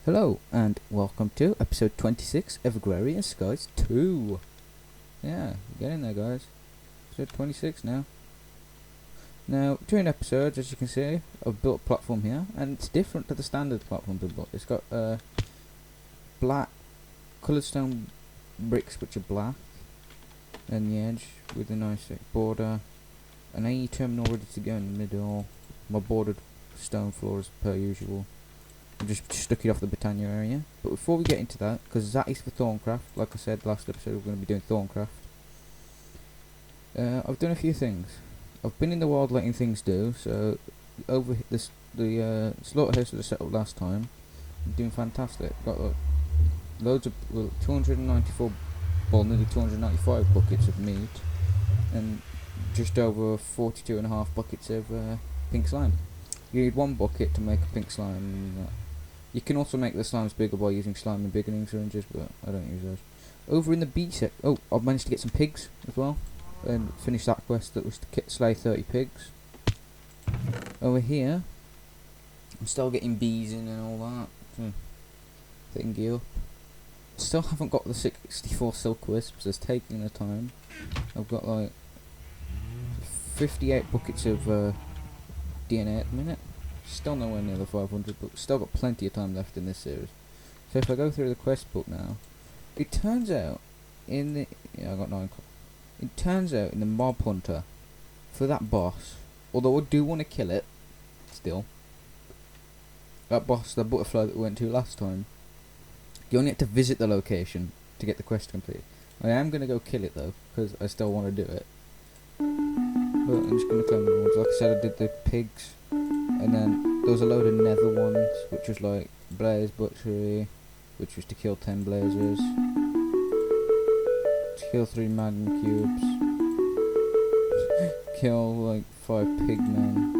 Hello and welcome to episode 26 of Agrarian Skies 2. Yeah, get in there guys. Episode 26 now. Now, during episodes, as you can see, I've built a platform here, and it's different to the standard platform I've built. It's got black coloured stone bricks which are black, and the edge with a nice border, an AE terminal ready to go in the middle, my bordered stone floors per usual. I just stuck it off the Britannia area. But before we get into that, because that is for Thorncraft, like I said last episode, we're going to be doing Thorncraft. I've done a few things. I've been in the wild letting things do, so over this the slaughterhouse that I set up last time, I'm doing fantastic. Got loads of 294, well nearly 295 buckets of meat, and just over 42.5 buckets of pink slime. You need one bucket to make a pink slime. You can also make the slimes bigger by using slime and beginning syringes, but I don't use those. Over in the B set, oh, I've managed to get some pigs as well, and finish that quest that was to slay 30 pigs. Over here, I'm still getting bees in and all that. Thingy up. Still haven't got the 64 silk wisps, it's taking the time. I've got like 58 buckets of DNA at the minute. Still nowhere near the 500, but still got plenty of time left in this series. So if I go through the quest book now, it turns out in the I got 9. It turns out in the mob hunter for that boss, although I do want to kill it, still. That boss, the butterfly that we went to last time, you only have to visit the location to get the quest complete. I am gonna go kill it though, because I still want to do it. But I'm just gonna claim the rewards. Like I said, I did the pigs. And then there was a load of nether ones, which was like blaze butchery, which was to kill 10 blazers, to kill 3 magnum cubes, kill like 5 pigmen,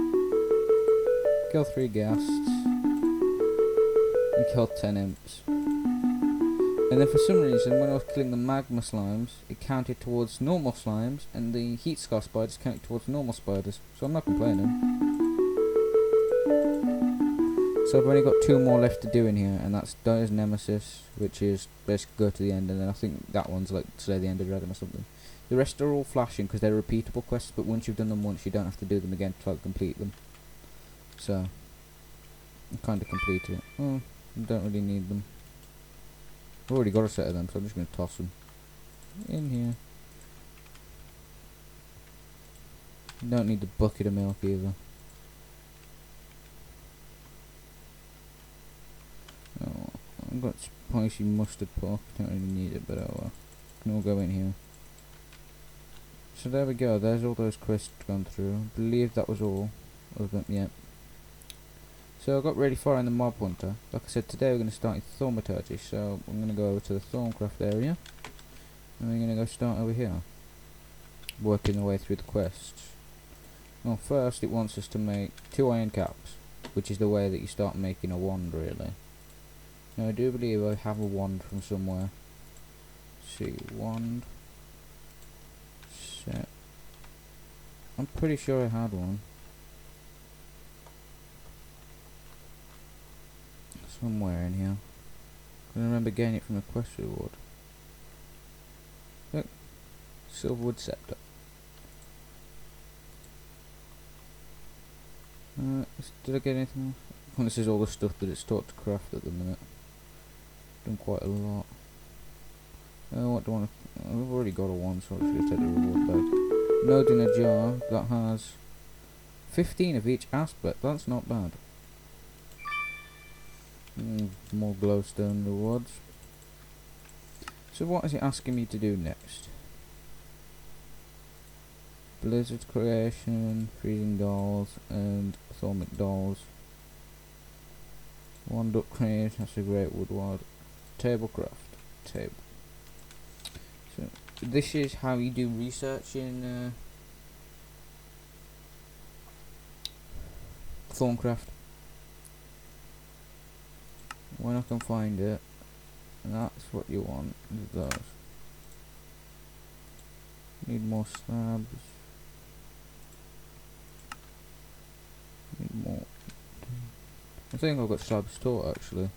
kill 3 ghasts, and kill 10 imps. And then for some reason, when I was killing the magma slimes, it counted towards normal slimes, and the heat scar spiders counted towards normal spiders, so I'm not complaining. So I've only got 2 more left to do in here, and that's Dyer's Nemesis, which is basically go to the end, and then I think that one's like Slay the Ender Dragon or something. The rest are all flashing because they're repeatable quests, but once you've done them once, you don't have to do them again to try to complete them. So, I kind of completed it. Oh, I don't really need them. I've already got a set of them, so I'm just going to toss them in here. You don't need the bucket of milk either. Oh, I've got spicy mustard pork, don't really need it, but oh well. Can all go in here. So there we go, there's all those quests gone through. I believe that was all of them, yeah. So I got ready for in the mob hunter. Like I said, today we're going to start in thaumaturgy, so I'm going to go over to the Thorncraft area. And we're going to go start over here. Working the way through the quests. Well, first it wants us to make 2 iron caps, which is the way that you start making a wand, really. Now I do believe I have a wand from somewhere. Let's see, wand. Set. I'm pretty sure I had one. Somewhere in here. I remember getting it from the quest reward. Look. Silverwood scepter. Did I get anything else? Well, this is all the stuff that it's taught to craft at the minute. Done quite a lot. What do I want to... I've already got a one, so I'm just going to take the reward back. Node in a jar that has 15 of each aspect. That's not bad. More glowstone rewards. So what is it asking me to do next? Blizzard creation, freezing dolls, and Thaumic dolls. One duck crate, that's a great woodward. Tablecraft. Table. So this is how you do research in Thorncraft. When I can find it, and that's what you want, is those. Need more slabs. Need more. I think I've got slabs taught actually.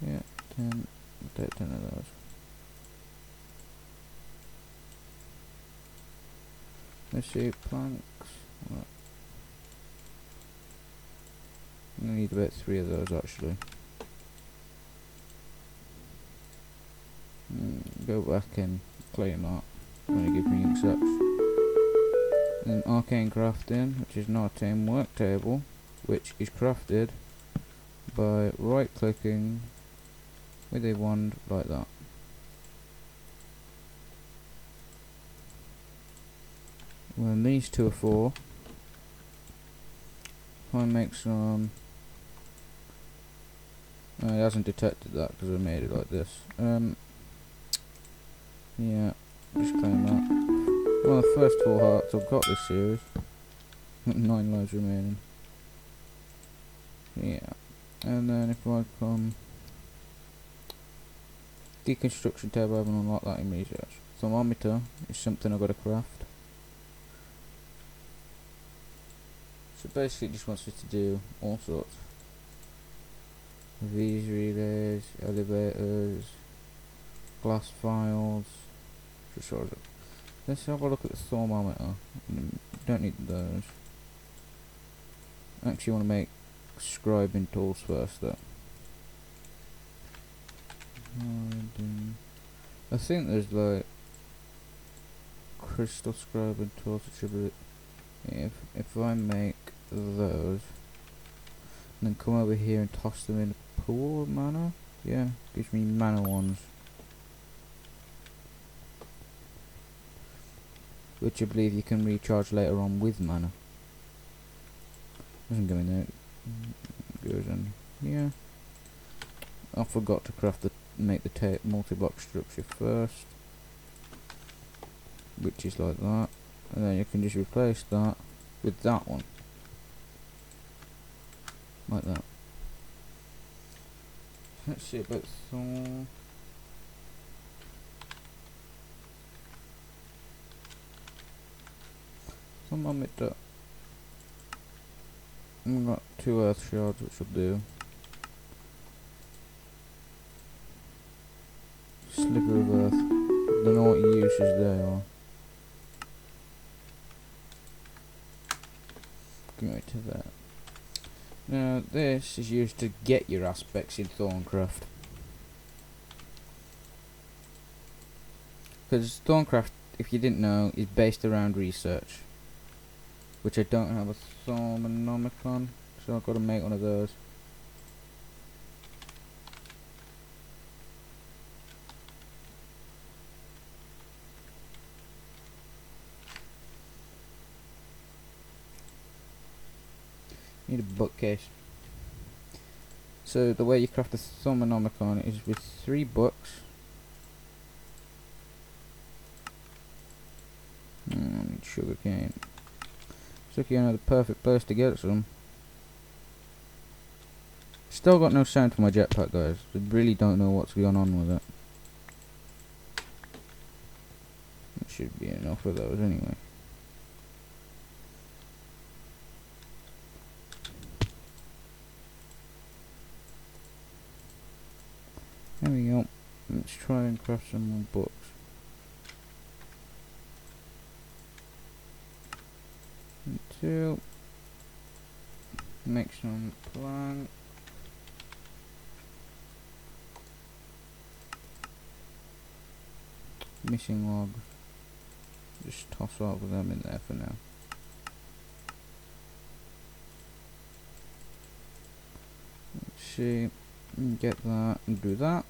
Yeah, 10. I'll take 10 of those. Let's see, planks. Right. I need about 3 of those actually. Go back and claim that. Only give me accepts. Then arcane crafting, which is not a team work table, which is crafted by right clicking with a wand like that. When these two are 4, if I make some. It hasn't detected that because I made it like this. Yeah, just claim that. Well, the first 4 hearts I've got this series. 9 lives remaining. Yeah, and then if I come deconstruction table, I haven't unlocked that in research. Thermometer is something I've got to craft. So basically, it just wants us to do all sorts. These relays, elevators, glass files. Just sort of. Let's have a look at the thermometer. Don't need those. I actually want to make scribing tools first though. I think there's like crystal scribing tools that should be. If I make those and then come over here and toss them in a pool of mana, yeah, gives me mana ones, which I believe you can recharge later on with mana. Doesn't go in there. Goes in here. I forgot to craft make the multi-block structure first, which is like that, and then you can just replace that with that one, like that. Let's see about some. Thermometer. I've got 2 earth shards, which will do. Slipper of earth. Don't know what uses they are. Go to that. Now this is used to get your aspects in Thorncraft. Because Thorncraft, if you didn't know, is based around research. Which I don't have a Thaumic on, so I've got to make one of those. Need a bookcase. So the way you craft the Thaumic is with 3 books. I need sugar cane. Sugarcane are the perfect place to get some. Still got no sound for my jetpack, guys. I really don't know what's going on with it. It should be enough of those anyway. There we go. Let's try and craft some more books. To make some plank. Missing logs. Just toss all of them in there for now. Let's see. Get that and do that.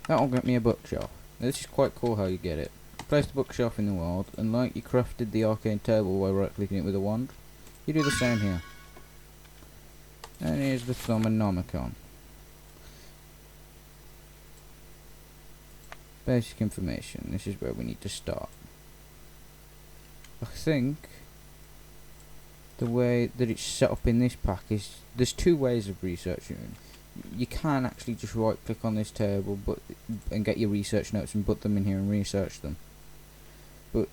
That'll get me a bookshelf. Now, this is quite cool how you get it. Place the bookshelf in the world, and like you crafted the arcane table by right clicking it with a wand, you do the same here. And here's the Thaumic. Basic information, this is where we need to start. I think the way that it's set up in this pack is, there's 2 ways of researching. You can actually just right click on this table and get your research notes and put them in here and research them. But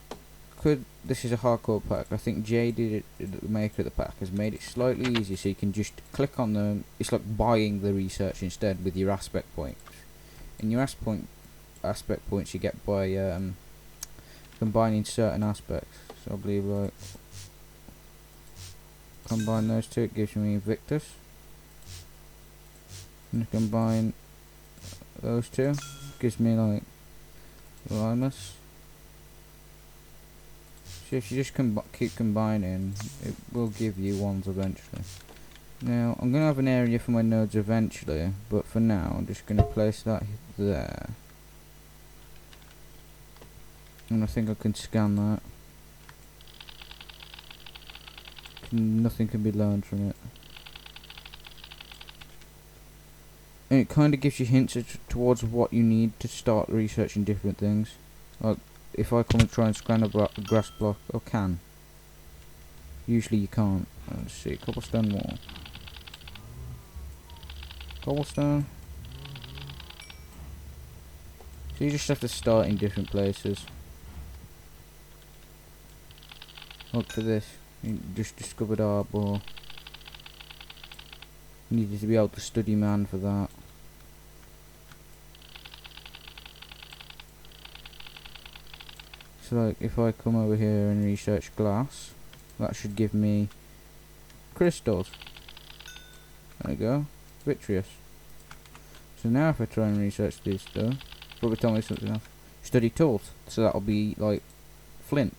this is a hardcore pack, I think Jay did it, the maker of the pack, has made it slightly easier so you can just click on them. It's like buying the research instead with your aspect points. And your aspect points you get by combining certain aspects. So I believe like combine those two, it gives me Victus. And combine those two, gives me like Limus. So if you just keep combining, it will give you ones eventually. Now, I'm going to have an area for my nodes eventually, but for now, I'm just going to place that there. And I think I can scan that. Nothing can be learned from it. And it kind of gives you hints towards what you need to start researching different things. Like, if I come and try and scan a grass block, I can. Usually you can't. Let's see, cobblestone wall. Cobblestone. So you just have to start in different places. Look for this. You just discovered arbor. You needed to be able to study man for that. So like if I come over here and research glass, that should give me crystals. There we go. Vitreous. So now if I try and research this though, probably tell me something else. Study tools. So that'll be like flint.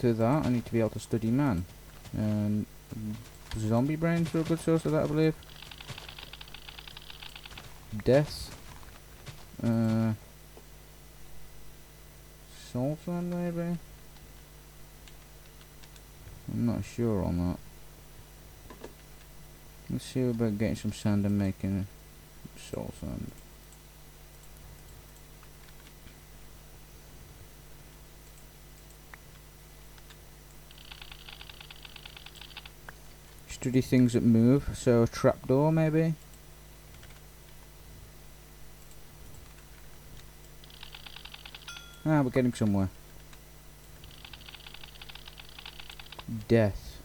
To that I need to be able to study man. And zombie brains are a good source of that I believe. Death. Soul sand maybe? I'm not sure on that. Let's see about getting some sand and making soul sand. Study things that move, so a trapdoor maybe? Ah, we're getting somewhere. Death.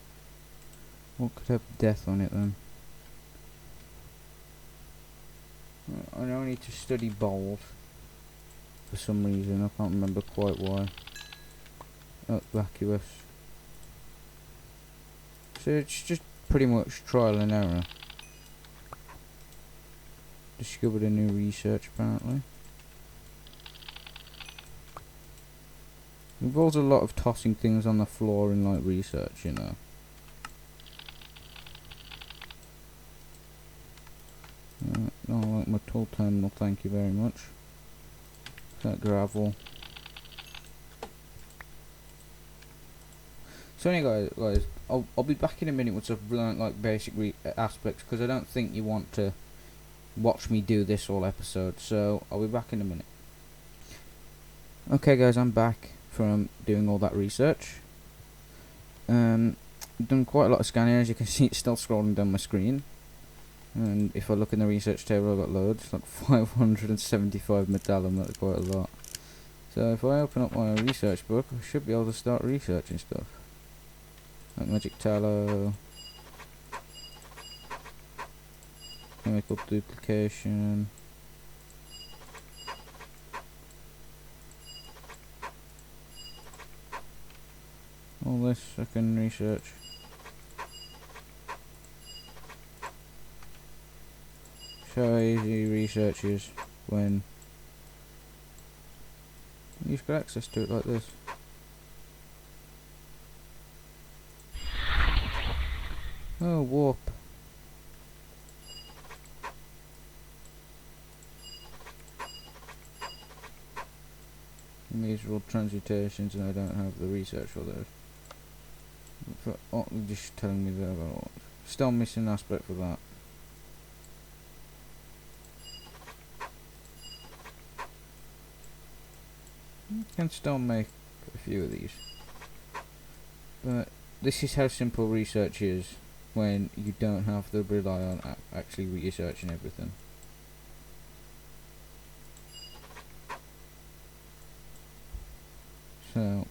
What could have death on it then? I now need to study bold. For some reason, I can't remember quite why. Oh, vacuous. So it's just pretty much trial and error. Discovered a new research apparently. Involves a lot of tossing things on the floor in like research, you know. I don't like my tool terminal, thank you very much. That gravel. So anyway guys, I'll be back in a minute once I've learnt like basic aspects, because I don't think you want to watch me do this all episode, so I'll be back in a minute. Okay guys, I'm back from doing all that research. Done quite a lot of scanning, as you can see it's still scrolling down my screen. And if I look in the research table I've got loads, like 575 medallium, that's quite a lot. So if I open up my research book, I should be able to start researching stuff. Like magic tallow, chemical duplication, all this I can research. So how easy research is when you've got access to it like this. Oh, warp. These are all transmutations and I don't have the research for those. Oh, they're just telling me that I've got still missing aspect for that. Can still make a few of these. But this is how simple research is when you don't have to rely on actually researching everything. So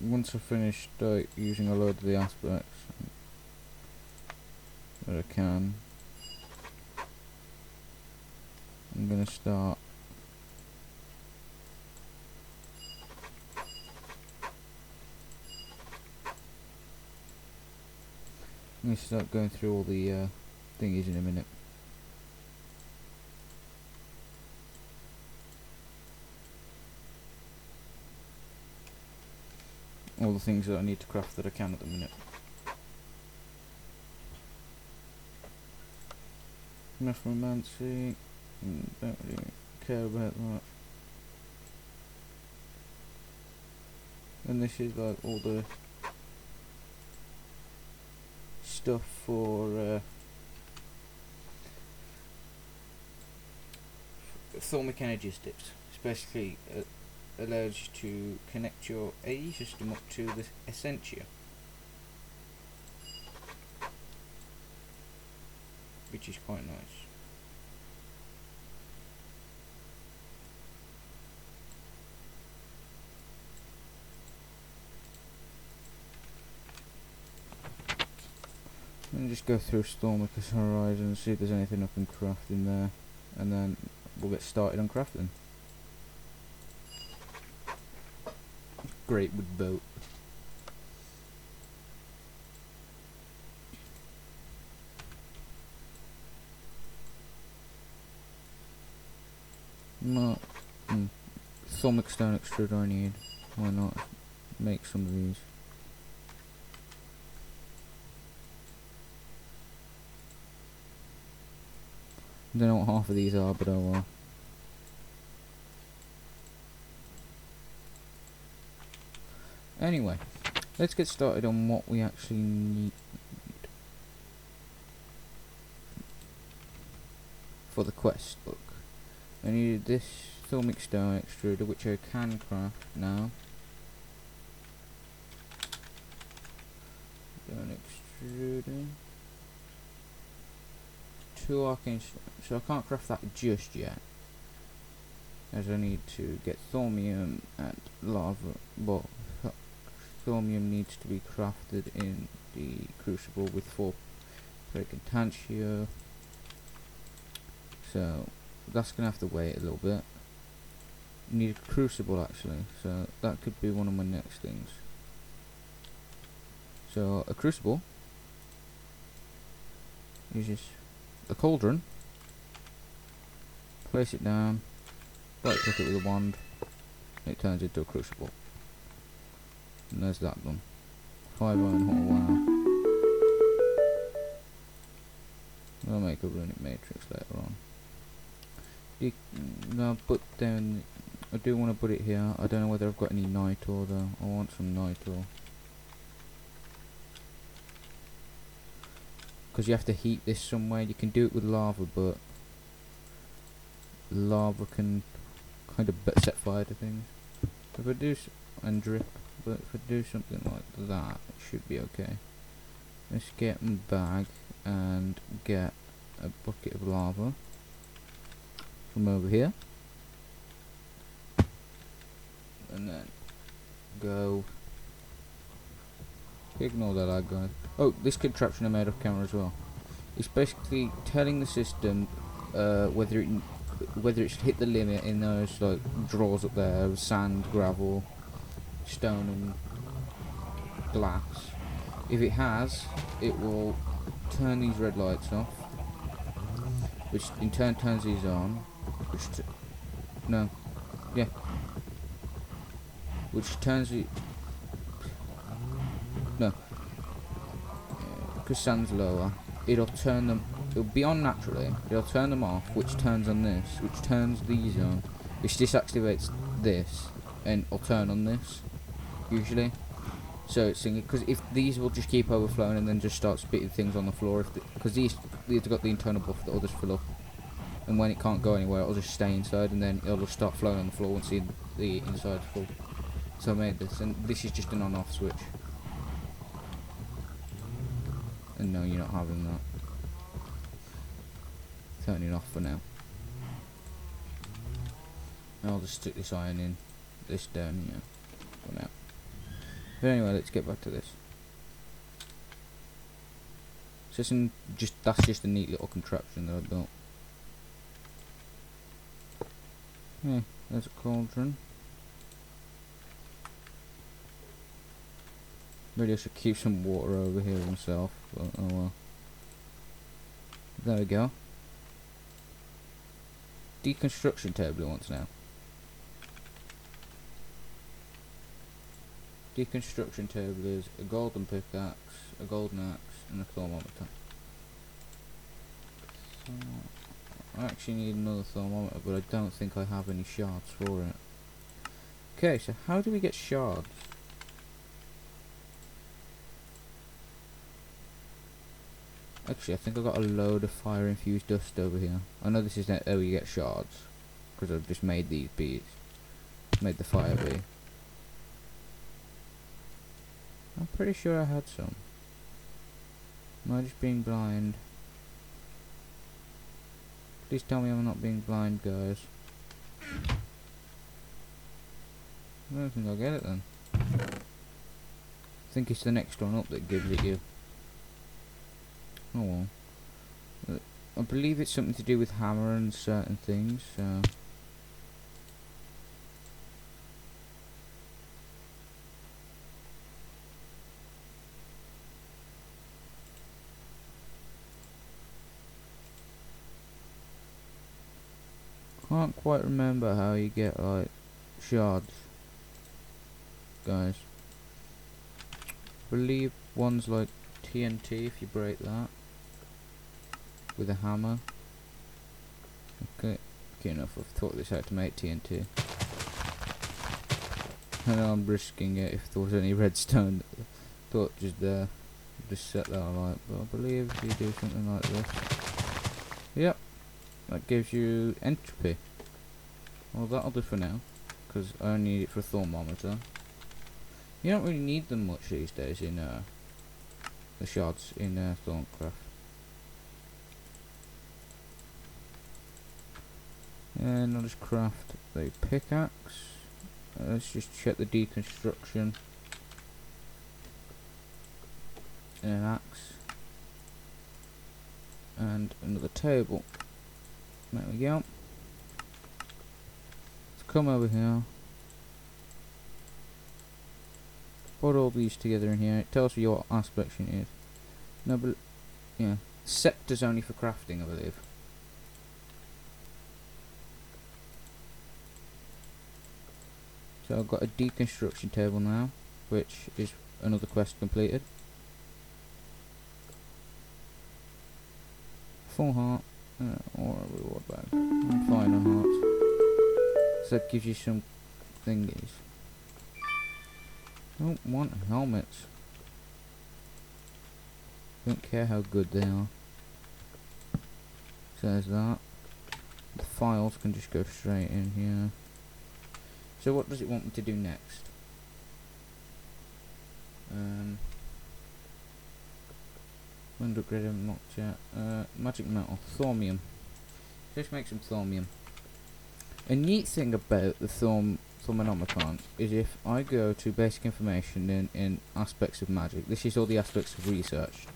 once I finish using a load of the aspects that I can, I'm gonna start going through all the thingies in a minute. All the things that I need to craft that I can at the minute. Necromancy, don't really care about that. And this is like all the stuff for Thaumic energy sticks. It's basically allows you to connect your AE system up to the Essentia, which is quite nice. And just go through Stormicus Horizon and see if there's anything I can craft in there, and then we'll get started on crafting. Great wood boat. No, Thaumic stone extruder I need. Why not make some of these? I don't know what half of these are, but oh well. Anyway, let's get started on what we actually need for the quest book. I needed this Thaumic stone extruder, which I can craft now. Stone extruder. 2 arcane stones, so I can't craft that just yet, as I need to get thaumium and lava. Well, thaumium needs to be crafted in the crucible with 4 Precantatio, so that's gonna have to wait a little bit. Need a crucible actually, so that could be one of my next things. So a crucible uses a cauldron, place it down, right click it with a wand, and it turns into a crucible. And there's that done. 5 iron hot wire. I'll make a runic matrix later on. I'll put down, I do want to put it here. I don't know whether I've got any night ore though. I want some night ore. Because you have to heat this somewhere. You can do it with lava, but lava can kind of set fire to things. If I do and drip, but if I do something like that, it should be okay. Let's get my bag and get a bucket of lava from over here, and then go. Ignore that lag, guys. Oh, this contraption I made off camera as well. It's basically telling the system whether it should hit the limit in those like drawers up there of sand, gravel, stone, and glass. If it has, it will turn these red lights off, which in turn turns these on. Which turns it. No, because sand's lower, it'll turn them. It'll be on naturally. It'll turn them off, which turns on this, which turns these on, which disactivates this, and it'll turn on this usually. So it's thinking, because if these will just keep overflowing and then just start spitting things on the floor, because these have got the internal buffer that will just fill up, and when it can't go anywhere, it'll just stay inside, and then it'll just start flowing on the floor once the inside's full. So I made this, and this is just an on-off switch. And no, you're not having that. Turning it off for now. And I'll just stick this iron in, this down here for now. But anyway, let's get back to this. So that's just a neat little contraption that I built. Yeah, there's a cauldron. Maybe I should keep some water over here myself, but oh well. There we go. Deconstruction table he wants now. Deconstruction table is a golden pickaxe, a golden axe, and a thermometer. So, I actually need another thermometer, but I don't think I have any shards for it. Okay, so how do we get shards? Actually, I think I got a load of fire-infused dust over here. I know this is how you get shards, because I've just made these beads. Made the fire bee. I'm pretty sure I had some. Am I just being blind? Please tell me I'm not being blind, guys. I don't think I'll get it then. I think it's the next one up that gives it you. Oh well. I believe it's something to do with hammer and certain things, so... Can't quite remember how you get, like, shards, guys. Believe one's like TNT if you break that with a hammer. Okay enough, I've thought this out to make TNT. I know I'm risking it if there was any redstone. Thought just set that alight, but I believe if you do something like this, yep, that gives you entropy. Well, that'll do for now, because I only need it for a thermometer. You don't really need them much these days in the shards in Thorncraft. And I'll just craft the pickaxe. Let's just check the deconstruction. And an axe. And another table. There we go. Let's come over here. Put all these together in here. It tells you what aspect you need. No, but yeah, scepter's only for crafting, I believe. So I've got a deconstruction table now, which is another quest completed. Full heart, or a reward bag. I'm fine on hearts. So that gives you some thingies. Don't want helmets. Don't care how good they are. Says that. The files can just go straight in here. So what does it want me to do next? Wind upgrade, not yet. Magic metal, thaumium. Let's make some thaumium. A neat thing about the Thauminomicon is if I go to basic information in aspects of magic, this is all the aspects of research.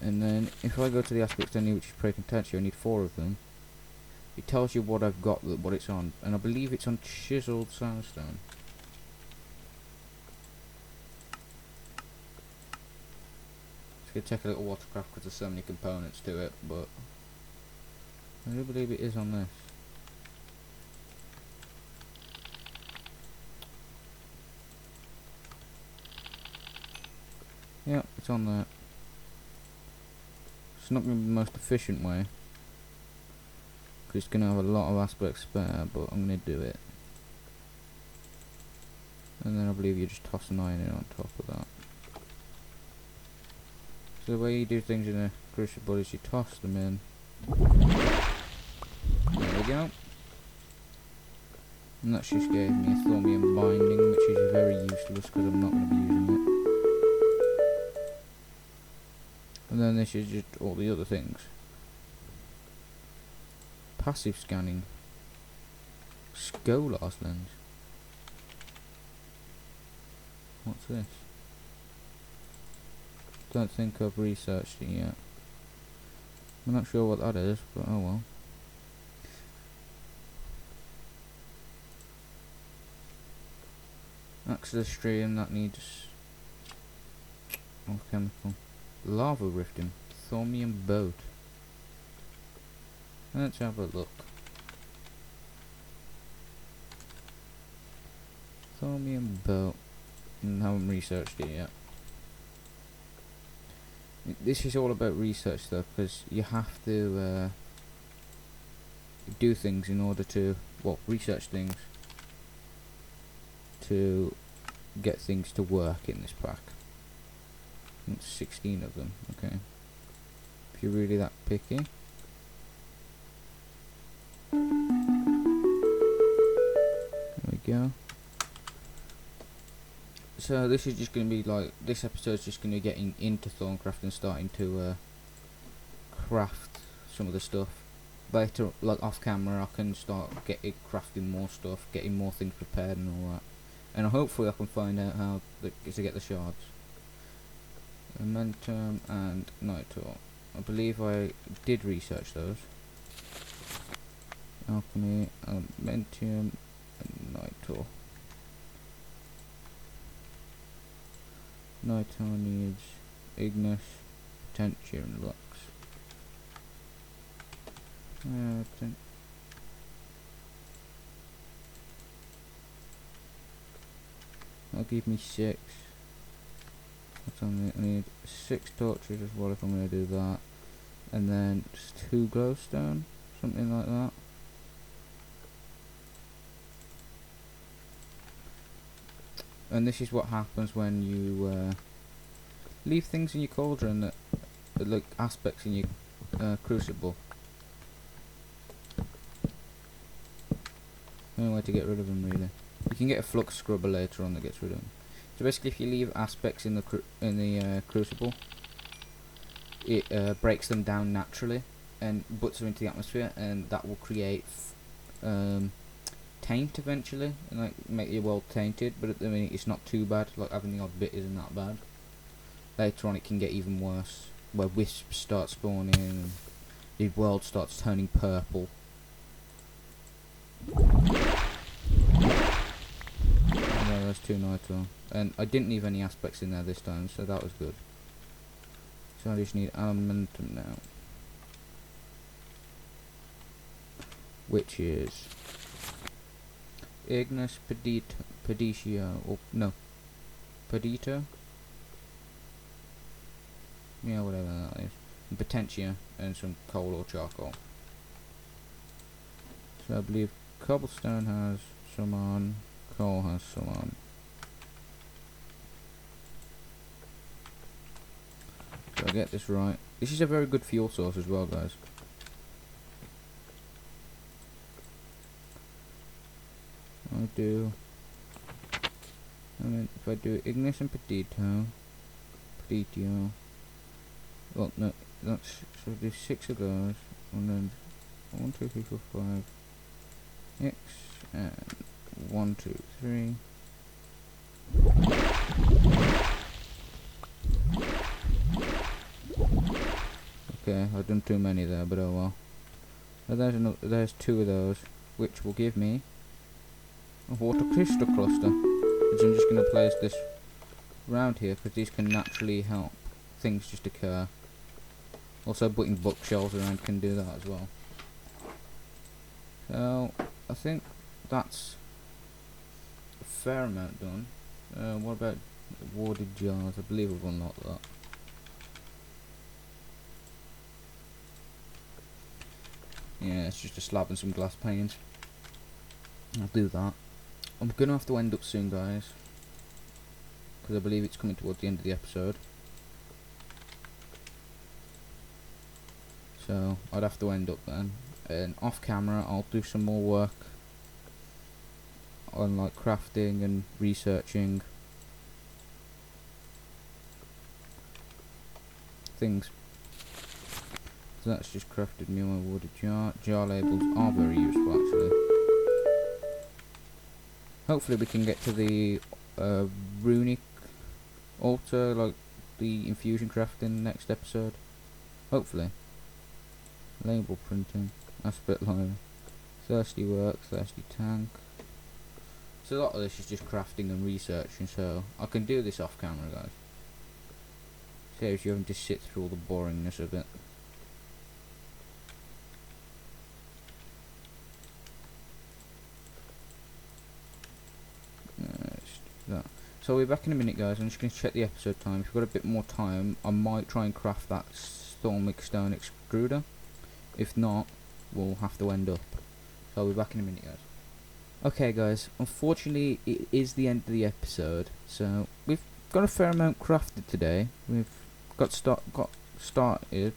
And then if I go to the aspects I need, which is pre-contentio, I need 4 of them. It tells you what I've got, what it's on, and I believe it's on chiseled sandstone. It's gonna take a little watercraft because there's so many components to it, but I do believe it is on this. Yep, it's on there. It's not going to be the most efficient way, because it's going to have a lot of aspects spare, but I'm going to do it. And then I believe you just toss an iron in on top of that. So the way you do things in a crucible is you toss them in. There we go. And that's just gave me a thaumium binding, which is very useless because I'm not going to be using it. And then this is just all the other things. Passive scanning. Scolas lens. What's this? Don't think I've researched it yet. I'm not sure what that is, but oh well. Access the stream that needs more chemical. Lava rifting. Thaumic boat. Let's have a look. Thaumic boat. I haven't researched it yet. This is all about research though, because you have to do things in order to, well, research things to get things to work in this pack. It's 16 of them, okay. If you're really that picky. There we go. So this is just going to be like, this episode's just going to be getting into Thorncraft and starting to craft some of the stuff. Later, like off camera, I can start crafting more stuff, getting more things prepared and all that. And hopefully I can find out how to get the shards. Momentum and Nitor. I believe I did research those. Alchemy, Elementium, and Nitor. Nitor needs Ignis, Potentia, and Lux. That'll give me 6. I need 6 torches as well if I'm going to do that. And then just 2 glowstone, something like that. And this is what happens when you leave things in your cauldron that like aspects in your crucible. No way to get rid of them really. You can get a flux scrubber later on that gets rid of them. So basically, if you leave aspects in the crucible, it breaks them down naturally and puts them into the atmosphere, and that will create taint eventually, and like make your world tainted. But at the minute, it's not too bad. Like having the odd bit isn't that bad. Later on, it can get even worse, where wisps start spawning and the world starts turning purple. Yeah, there's 2 nitro, and I didn't leave any aspects in there this time, so that was good. So I just need elementum now, which is Ignis, Peditia, or no, Pedito. Yeah, whatever that is. And Potentia and some coal or charcoal. So I believe cobblestone has some on, coal has some on. So I get this right. This is a very good fuel source as well, guys. If I do Ignis and Pedito, well, no, that's, so I do 6 of those, and then 1, 2, 3, 4, 5, X, and 1, 2, 3. Okay, I've done too many there, but oh well. So there's 2 of those, which will give me a water crystal cluster, which I'm just going to place this around here, because these can naturally help things just occur. Also, putting bookshelves around can do that as well. So I think that's a fair amount done. What about warded jars? I believe I've unlocked that. Yeah, it's just a slab and some glass panes. I'll do that. I'm gonna have to end up soon, guys, because I believe it's coming towards the end of the episode. So I'd have to end up then, and off camera I'll do some more work on like crafting and researching things. So that's just crafted me my wooded jar. Jar labels are very useful actually. Hopefully we can get to the runic altar, like the infusion crafting next episode. Hopefully. Label printing. That's a bit low. Thirsty work, thirsty tank. So a lot of this is just crafting and researching, so I can do this off camera, guys. Saves you having to sit through all the boringness of it. So we'll be back in a minute, guys. I'm just going to check the episode time. If we've got a bit more time, I might try and craft that Thaumic stone extruder. If not, we'll have to end up. So I'll be back in a minute, guys. Okay, guys. Unfortunately, it is the end of the episode. So we've got a fair amount crafted today. We've got started.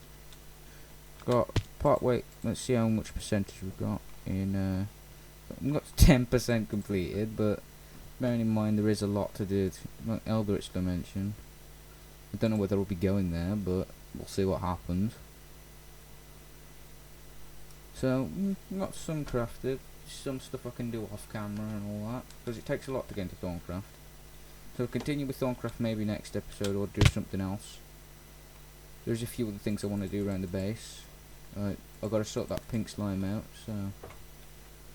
Got part way. Let's see how much percentage we've got in. We've got 10% completed, but bearing in mind there is a lot to do. Like Eldritch Dimension. I don't know whether we'll be going there, but we'll see what happens. So got some crafted, some stuff I can do off camera and all that, because it takes a lot to get into Thorncraft. So we'll continue with Thorncraft maybe next episode, or do something else. There's a few other things I want to do around the base. I've got to sort that pink slime out, so,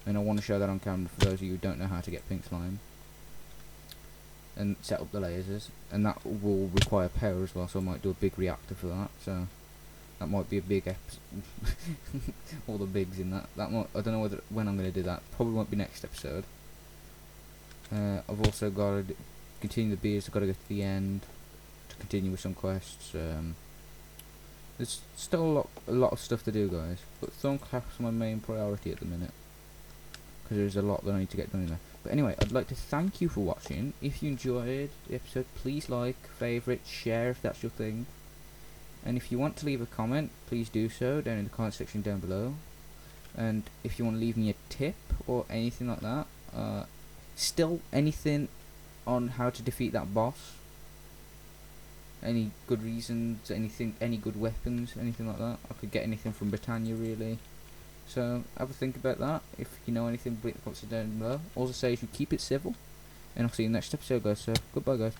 and I want to show that on camera for those of you who don't know how to get pink slime. And set up the lasers, and that will require power as well, so I might do a big reactor for that. So that might be a big episode. All the bigs in that. That might, I don't know when I'm going to do that. Probably won't be next episode. I've also got to continue the beers. I've got to go to the end to continue with some quests. There's still a lot of stuff to do, guys. But Thorncraft's my main priority at the minute, because there's a lot that I need to get done in there. But anyway, I'd like to thank you for watching. If you enjoyed the episode, please like, favourite, share if that's your thing. And if you want to leave a comment, please do so down in the comment section down below. And if you want to leave me a tip or anything like that, still anything on how to defeat that boss, any good reasons, anything, any good weapons, anything like that. I could get anything from Britannia really. So have a think about that. If you know anything, put it down below. Also say you should keep it civil. And I'll see you next episode, guys. So goodbye, guys.